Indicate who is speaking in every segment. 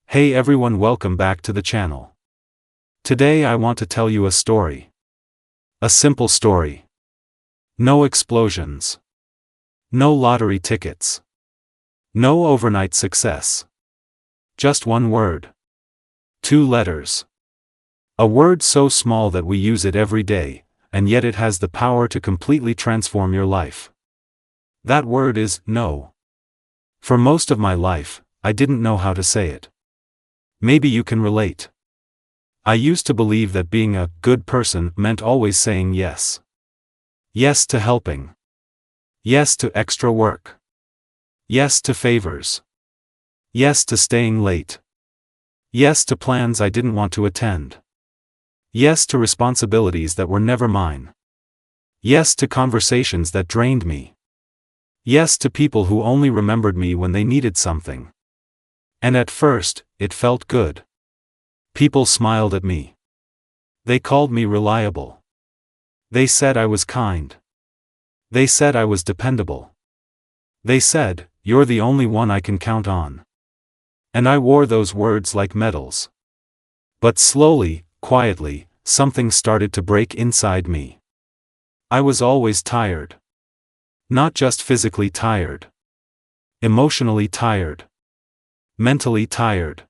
Speaker 1: Hey everyone, welcome back to the channel. Today I want to tell you a story. A simple story. No explosions. No lottery tickets. No overnight success. Just one word. 2 letters. A word so small that we use it every day, and yet it has the power to completely transform your life. That word is no. For most of my life, I didn't know how to say it. Maybe you can relate. I used to believe that being a good person meant always saying yes. Yes to helping. Yes to extra work. Yes to favors. Yes to staying late. Yes to plans I didn't want to attend. Yes to responsibilities that were never mine. Yes to conversations that drained me. Yes to people who only remembered me when they needed something. And at first, it felt good. People smiled at me. They called me reliable. They said I was kind. They said I was dependable. They said, "You're the only one I can count on." And I wore those words like medals. But slowly, quietly, something started to break inside me. I was always tired. Not just physically tired. Emotionally tired. Mentally tired.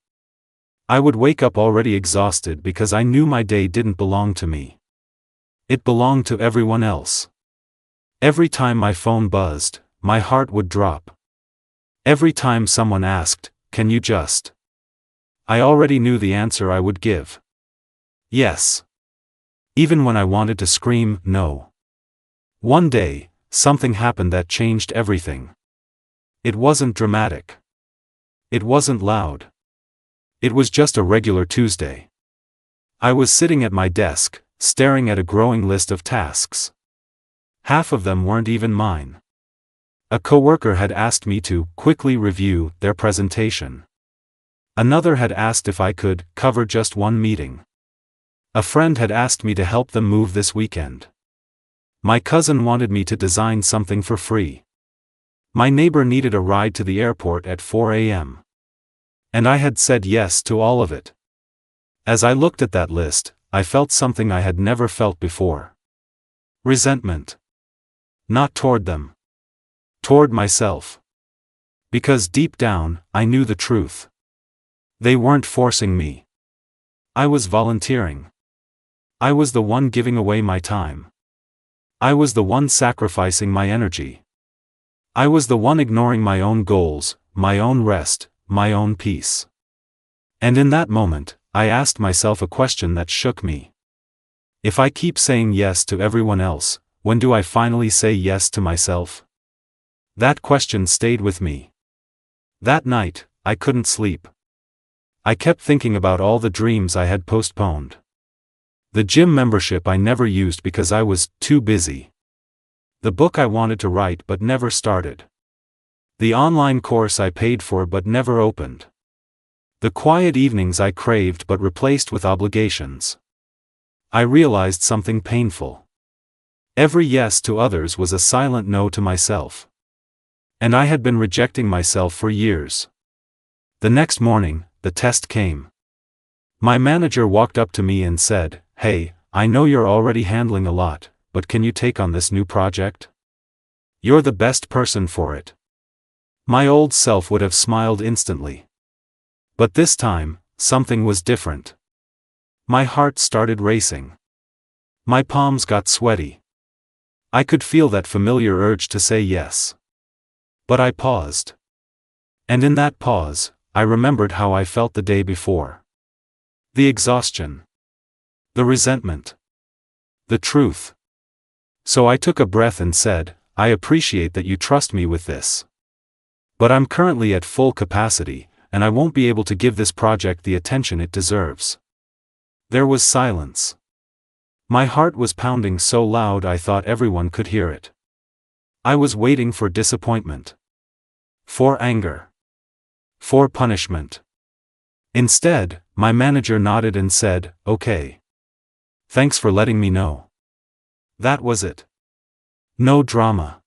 Speaker 1: I would wake up already exhausted because I knew my day didn't belong to me. It belonged to everyone else. Every time my phone buzzed, my heart would drop. Every time someone asked, "Can you just?" I already knew the answer I would give. Yes. Even when I wanted to scream, no. One day, something happened that changed everything. It wasn't dramatic. It wasn't loud. It was just a regular Tuesday. I was sitting at my desk, staring at a growing list of tasks. Half of them weren't even mine. A coworker had asked me to quickly review their presentation. Another had asked if I could cover just one meeting. A friend had asked me to help them move this weekend. My cousin wanted me to design something for free. My neighbor needed a ride to the airport at 4 a.m. And I had said yes to all of it. As I looked at that list, I felt something I had never felt before. Resentment. Not toward them. Toward myself. Because deep down, I knew the truth. They weren't forcing me. I was volunteering. I was the one giving away my time. I was the one sacrificing my energy. I was the one ignoring my own goals, my own rest, my own peace. And in that moment, I asked myself a question that shook me. If I keep saying yes to everyone else, when do I finally say yes to myself? That question stayed with me. That night, I couldn't sleep. I kept thinking about all the dreams I had postponed. The gym membership I never used because I was too busy. The book I wanted to write but never started. The online course I paid for but never opened. The quiet evenings I craved but replaced with obligations. I realized something painful. Every yes to others was a silent no to myself. And I had been rejecting myself for years. The next morning, the test came. My manager walked up to me and said, "Hey, I know you're already handling a lot, but can you take on this new project? You're the best person for it." My old self would have smiled instantly. But this time, something was different. My heart started racing. My palms got sweaty. I could feel that familiar urge to say yes. But I paused. And in that pause, I remembered how I felt the day before. The exhaustion. The resentment. The truth. So I took a breath and said, "I appreciate that you trust me with this. But I'm currently at full capacity, and I won't be able to give this project the attention it deserves." There was silence. My heart was pounding so loud I thought everyone could hear it. I was waiting for disappointment. For anger. For punishment. Instead, my manager nodded and said, "Okay. Thanks for letting me know." That was it. No drama.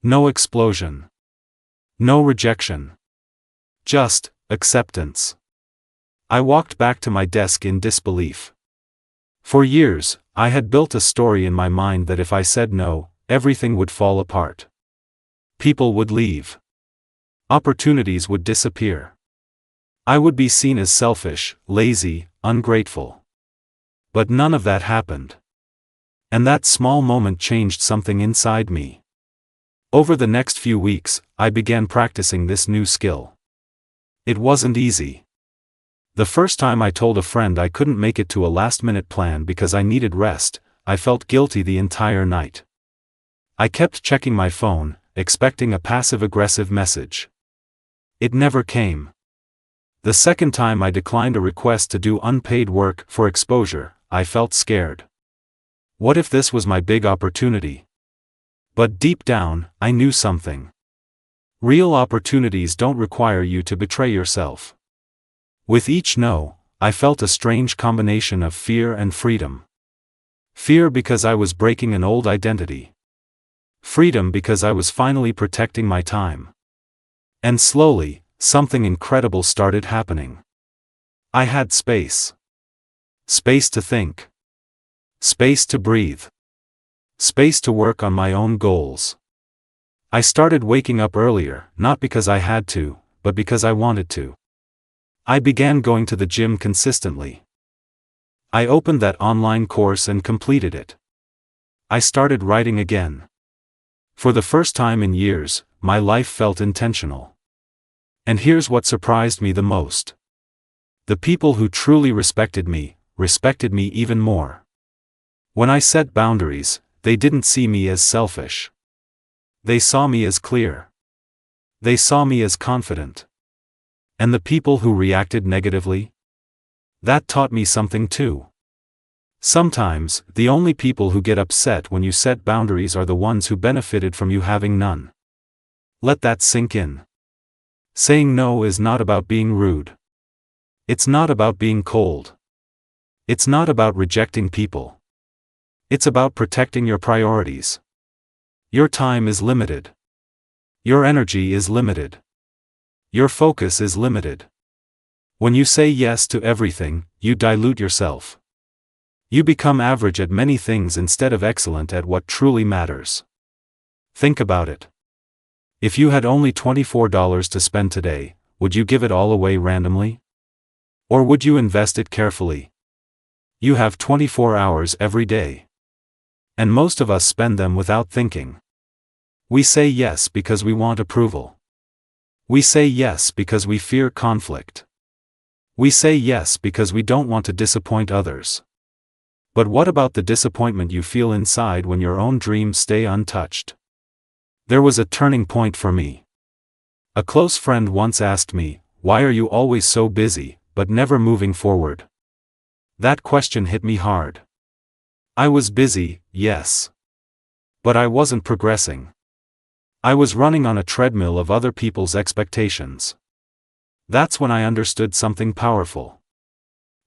Speaker 1: No explosion. No rejection. Just acceptance. I walked back to my desk in disbelief. For years, I had built a story in my mind that if I said no, everything would fall apart. People would leave. Opportunities would disappear. I would be seen as selfish, lazy, ungrateful. But none of that happened. And that small moment changed something inside me. Over the next few weeks, I began practicing this new skill. It wasn't easy. The first time I told a friend I couldn't make it to a last-minute plan because I needed rest, I felt guilty the entire night. I kept checking my phone, expecting a passive-aggressive message. It never came. The second time I declined a request to do unpaid work for exposure, I felt scared. What if this was my big opportunity? But deep down, I knew something. Real opportunities don't require you to betray yourself. With each no, I felt a strange combination of fear and freedom. Fear because I was breaking an old identity. Freedom because I was finally protecting my time. And slowly, something incredible started happening. I had space. Space to think. Space to breathe. Space to work on my own goals. I started waking up earlier, not because I had to, but because I wanted to. I began going to the gym consistently. I opened that online course and completed it. I started writing again. For the first time in years, my life felt intentional. And here's what surprised me the most. The people who truly respected me even more. When I set boundaries, they didn't see me as selfish. They saw me as clear. They saw me as confident. And the people who reacted negatively? That taught me something too. Sometimes, the only people who get upset when you set boundaries are the ones who benefited from you having none. Let that sink in. Saying no is not about being rude. It's not about being cold. It's not about rejecting people. It's about protecting your priorities. Your time is limited. Your energy is limited. Your focus is limited. When you say yes to everything, you dilute yourself. You become average at many things instead of excellent at what truly matters. Think about it. If you had only $24 to spend today, would you give it all away randomly? Or would you invest it carefully? You have 24 hours every day. And most of us spend them without thinking. We say yes because we want approval. We say yes because we fear conflict. We say yes because we don't want to disappoint others. But what about the disappointment you feel inside when your own dreams stay untouched? There was a turning point for me. A close friend once asked me, "Why are you always so busy, but never moving forward?" That question hit me hard. I was busy, yes. But I wasn't progressing. I was running on a treadmill of other people's expectations. That's when I understood something powerful.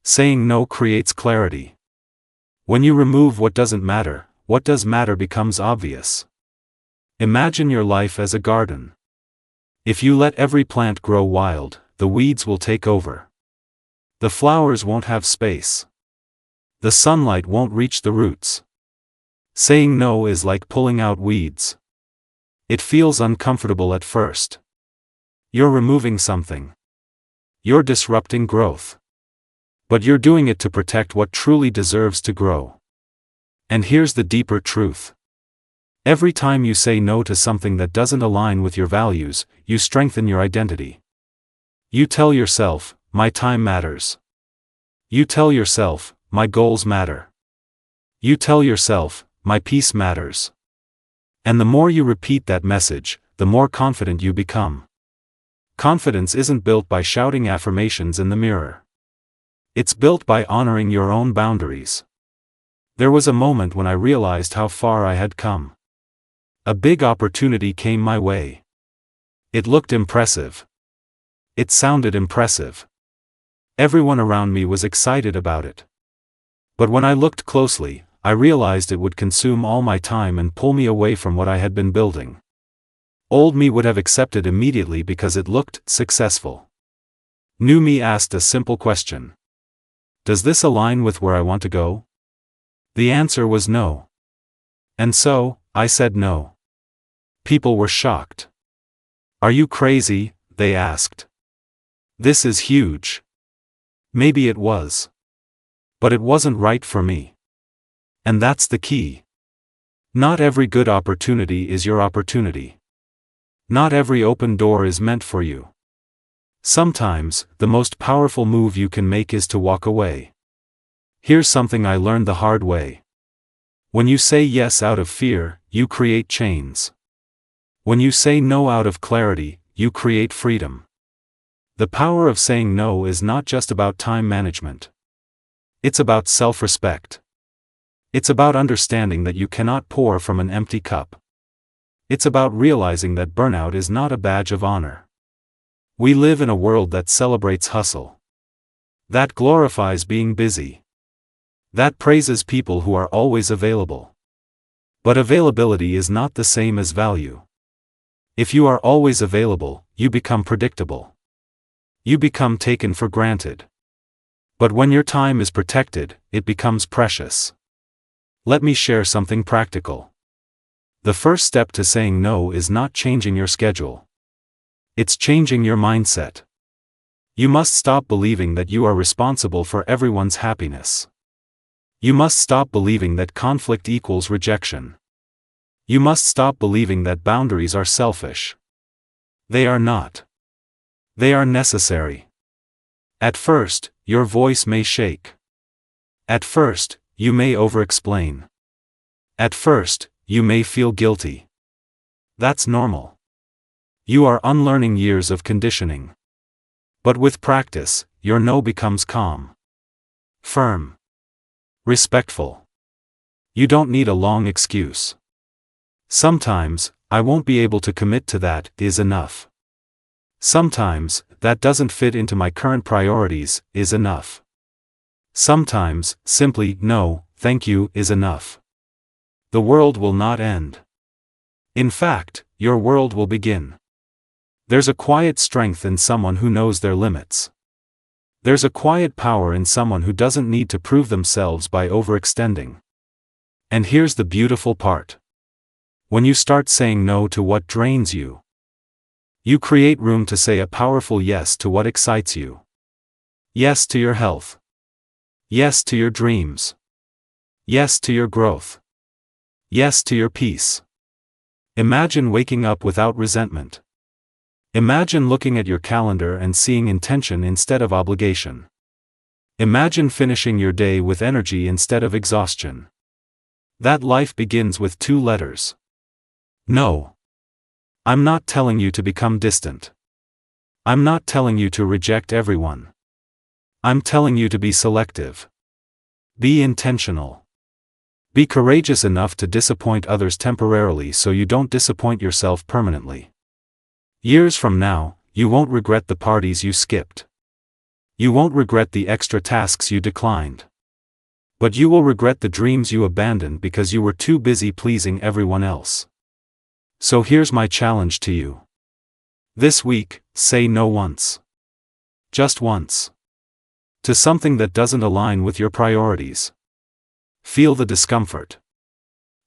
Speaker 1: Saying no creates clarity. When you remove what doesn't matter, what does matter becomes obvious. Imagine your life as a garden. If you let every plant grow wild, the weeds will take over. The flowers won't have space. The sunlight won't reach the roots. Saying no is like pulling out weeds. It feels uncomfortable at first. You're removing something. You're disrupting growth. But you're doing it to protect what truly deserves to grow. And here's the deeper truth. Every time you say no to something that doesn't align with your values, you strengthen your identity. You tell yourself, "My time matters." You tell yourself, "My goals matter." You tell yourself, "My peace matters." And the more you repeat that message, the more confident you become. Confidence isn't built by shouting affirmations in the mirror. It's built by honoring your own boundaries. There was a moment when I realized how far I had come. A big opportunity came my way. It looked impressive. It sounded impressive. Everyone around me was excited about it. But when I looked closely, I realized it would consume all my time and pull me away from what I had been building. Old me would have accepted immediately because it looked successful. New me asked a simple question. Does this align with where I want to go? The answer was no. And so, I said no. People were shocked. Are you crazy? They asked. This is huge. Maybe it was. But it wasn't right for me. And that's the key. Not every good opportunity is your opportunity. Not every open door is meant for you. Sometimes, the most powerful move you can make is to walk away. Here's something I learned the hard way. When you say yes out of fear, you create chains. When you say no out of clarity, you create freedom. The power of saying no is not just about time management. It's about self-respect. It's about understanding that you cannot pour from an empty cup. It's about realizing that burnout is not a badge of honor. We live in a world that celebrates hustle. That glorifies being busy. That praises people who are always available. But availability is not the same as value. If you are always available, you become predictable. You become taken for granted. But when your time is protected, it becomes precious. Let me share something practical. The first step to saying no is not changing your schedule. It's changing your mindset. You must stop believing that you are responsible for everyone's happiness. You must stop believing that conflict equals rejection. You must stop believing that boundaries are selfish. They are not. They are necessary. At first, your voice may shake. At first, you may over-explain. At first, you may feel guilty. That's normal. You are unlearning years of conditioning. But with practice, your no becomes calm, firm, respectful. You don't need a long excuse. Sometimes, I won't be able to commit to that, is enough. Sometimes, that doesn't fit into my current priorities, is enough. Sometimes, simply, no, thank you, is enough. The world will not end. In fact, your world will begin. There's a quiet strength in someone who knows their limits. There's a quiet power in someone who doesn't need to prove themselves by overextending. And here's the beautiful part. When you start saying no to what drains you, you create room to say a powerful yes to what excites you. Yes to your health. Yes to your dreams. Yes to your growth. Yes to your peace. Imagine waking up without resentment. Imagine looking at your calendar and seeing intention instead of obligation. Imagine finishing your day with energy instead of exhaustion. That life begins with 2 letters. No. I'm not telling you to become distant. I'm not telling you to reject everyone. I'm telling you to be selective. Be intentional. Be courageous enough to disappoint others temporarily so you don't disappoint yourself permanently. Years from now, you won't regret the parties you skipped. You won't regret the extra tasks you declined. But you will regret the dreams you abandoned because you were too busy pleasing everyone else. So here's my challenge to you. This week, say no once. Just once. To something that doesn't align with your priorities. Feel the discomfort.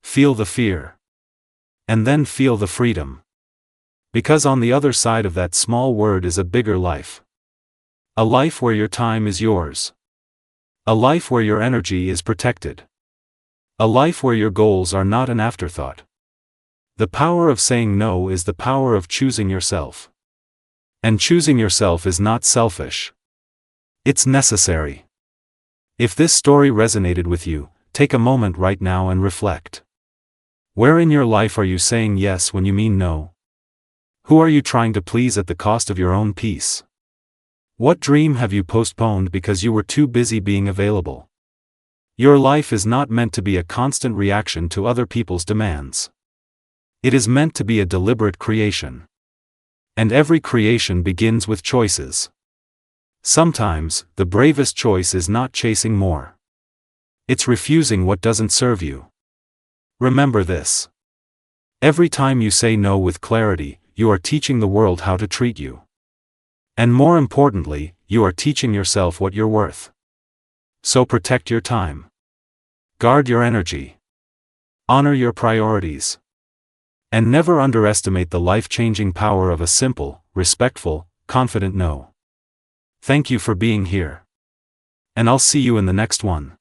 Speaker 1: Feel the fear. And then feel the freedom. Because on the other side of that small word is a bigger life. A life where your time is yours. A life where your energy is protected. A life where your goals are not an afterthought. The power of saying no is the power of choosing yourself. And choosing yourself is not selfish. It's necessary. If this story resonated with you, take a moment right now and reflect. Where in your life are you saying yes when you mean no? Who are you trying to please at the cost of your own peace? What dream have you postponed because you were too busy being available? Your life is not meant to be a constant reaction to other people's demands. It is meant to be a deliberate creation. And every creation begins with choices. Sometimes, the bravest choice is not chasing more. It's refusing what doesn't serve you. Remember this. Every time you say no with clarity, you are teaching the world how to treat you. And more importantly, you are teaching yourself what you're worth. So protect your time. Guard your energy. Honor your priorities. And never underestimate the life-changing power of a simple, respectful, confident no. Thank you for being here. And I'll see you in the next one.